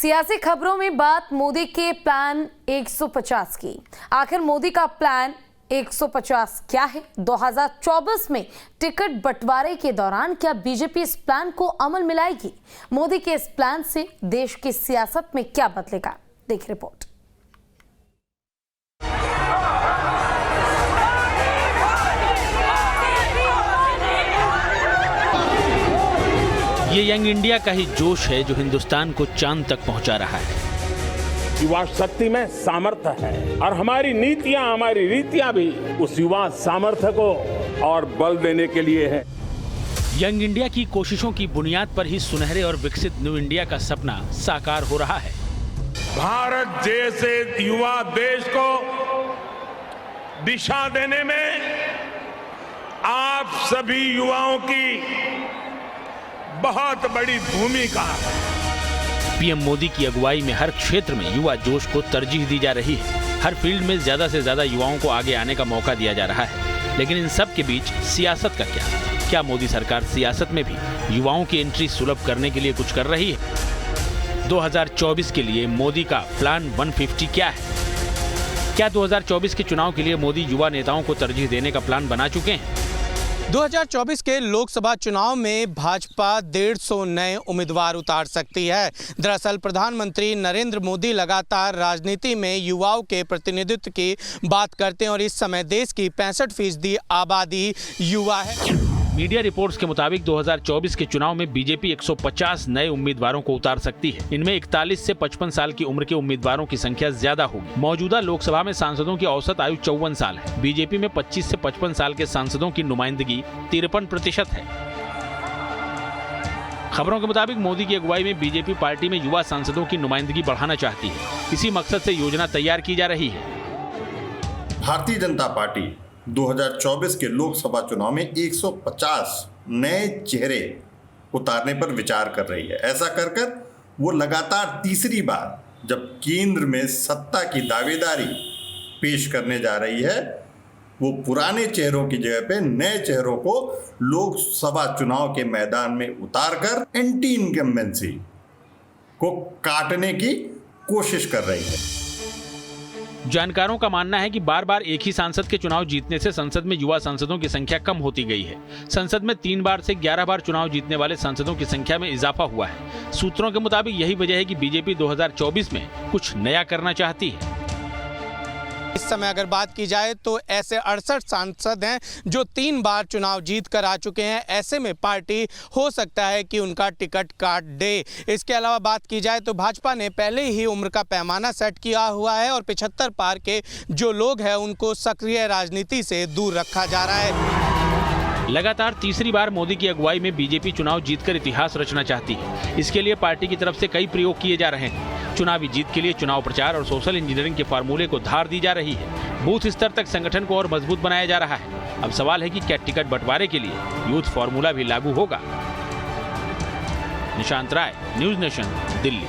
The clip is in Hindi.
सियासी खबरों में बात मोदी के प्लान 150 की। आखिर मोदी का प्लान 150 क्या है? 2024 में टिकट बंटवारे के दौरान क्या बीजेपी इस प्लान को अमल में लाएगी? मोदी के इस प्लान से देश की सियासत में क्या बदलेगा? देखिए रिपोर्ट। ये यंग इंडिया का ही जोश है जो हिंदुस्तान को चांद तक पहुंचा रहा है। युवा शक्ति में सामर्थ्य है और हमारी नीतियां, हमारी रीतियां भी उस युवा सामर्थ्य को और बल देने के लिए है। यंग इंडिया की कोशिशों की बुनियाद पर ही सुनहरे और विकसित न्यू इंडिया का सपना साकार हो रहा है। भारत जैसे युवा देश को दिशा देने में आप सभी युवाओं की बहुत बड़ी भूमिका है। पीएम मोदी की अगुवाई में हर क्षेत्र में युवा जोश को तरजीह दी जा रही है। हर फील्ड में ज्यादा से ज्यादा युवाओं को आगे आने का मौका दिया जा रहा है। लेकिन इन सब के बीच सियासत का क्या? क्या मोदी सरकार सियासत में भी युवाओं की एंट्री सुलभ करने के लिए कुछ कर रही है? 2024 के लिए मोदी का प्लान 150 क्या है? क्या 2024 के चुनाव के लिए मोदी युवा नेताओं को तरजीह देने का प्लान बना चुके हैं? 2024 के लोकसभा चुनाव में भाजपा 150 नए उम्मीदवार उतार सकती है। दरअसल प्रधानमंत्री नरेंद्र मोदी लगातार राजनीति में युवाओं के प्रतिनिधित्व की बात करते हैं और इस समय देश की 65% आबादी युवा है। मीडिया रिपोर्ट्स के मुताबिक 2024 के चुनाव में बीजेपी 150 नए उम्मीदवारों को उतार सकती है। इनमें 41 से 55 साल की उम्र के उम्मीदवारों की संख्या ज्यादा होगी। मौजूदा लोकसभा में सांसदों की औसत आयु 54 साल है। बीजेपी में 25 से 55 साल के सांसदों की नुमाइंदगी 53% है। खबरों के मुताबिक मोदी की अगुवाई में बीजेपी पार्टी में युवा सांसदों की नुमाइंदगी बढ़ाना चाहती है। इसी मकसद से योजना तैयार की जा रही है। भारतीय जनता पार्टी 2024 के लोकसभा चुनाव में 150 नए चेहरे उतारने पर विचार कर रही है। ऐसा कर वो लगातार तीसरी बार जब केंद्र में सत्ता की दावेदारी पेश करने जा रही है, वो पुराने चेहरों की जगह पे नए चेहरों को लोकसभा चुनाव के मैदान में उतारकर एंटी इनकम्बेंसी को काटने की कोशिश कर रही है। जानकारों का मानना है कि बार बार एक ही सांसद के चुनाव जीतने से संसद में युवा सांसदों की संख्या कम होती गई है। संसद में 3 बार से 11 बार चुनाव जीतने वाले सांसदों की संख्या में इजाफा हुआ है। सूत्रों के मुताबिक यही वजह है कि बीजेपी 2024 में कुछ नया करना चाहती है। इस समय अगर बात की जाए तो ऐसे 68 सांसद हैं जो 3 बार चुनाव जीत कर आ चुके हैं। ऐसे में पार्टी हो सकता है कि उनका टिकट काट दे। इसके अलावा बात की जाए तो भाजपा ने पहले ही उम्र का पैमाना सेट किया हुआ है और 75 पार के जो लोग हैं उनको सक्रिय राजनीति से दूर रखा जा रहा है। लगातार तीसरी बार मोदी की अगुवाई में बीजेपी चुनाव जीतकर इतिहास रचना चाहती है। इसके लिए पार्टी की तरफ से कई प्रयोग किए जा रहे हैं। चुनावी जीत के लिए चुनाव प्रचार और सोशल इंजीनियरिंग के फार्मूले को धार दी जा रही है। बूथ स्तर तक संगठन को और मजबूत बनाया जा रहा है। अब सवाल है कि क्या टिकट बंटवारे के लिए यूथ फार्मूला भी लागू होगा? निशांत राय, न्यूज नेशन, दिल्ली।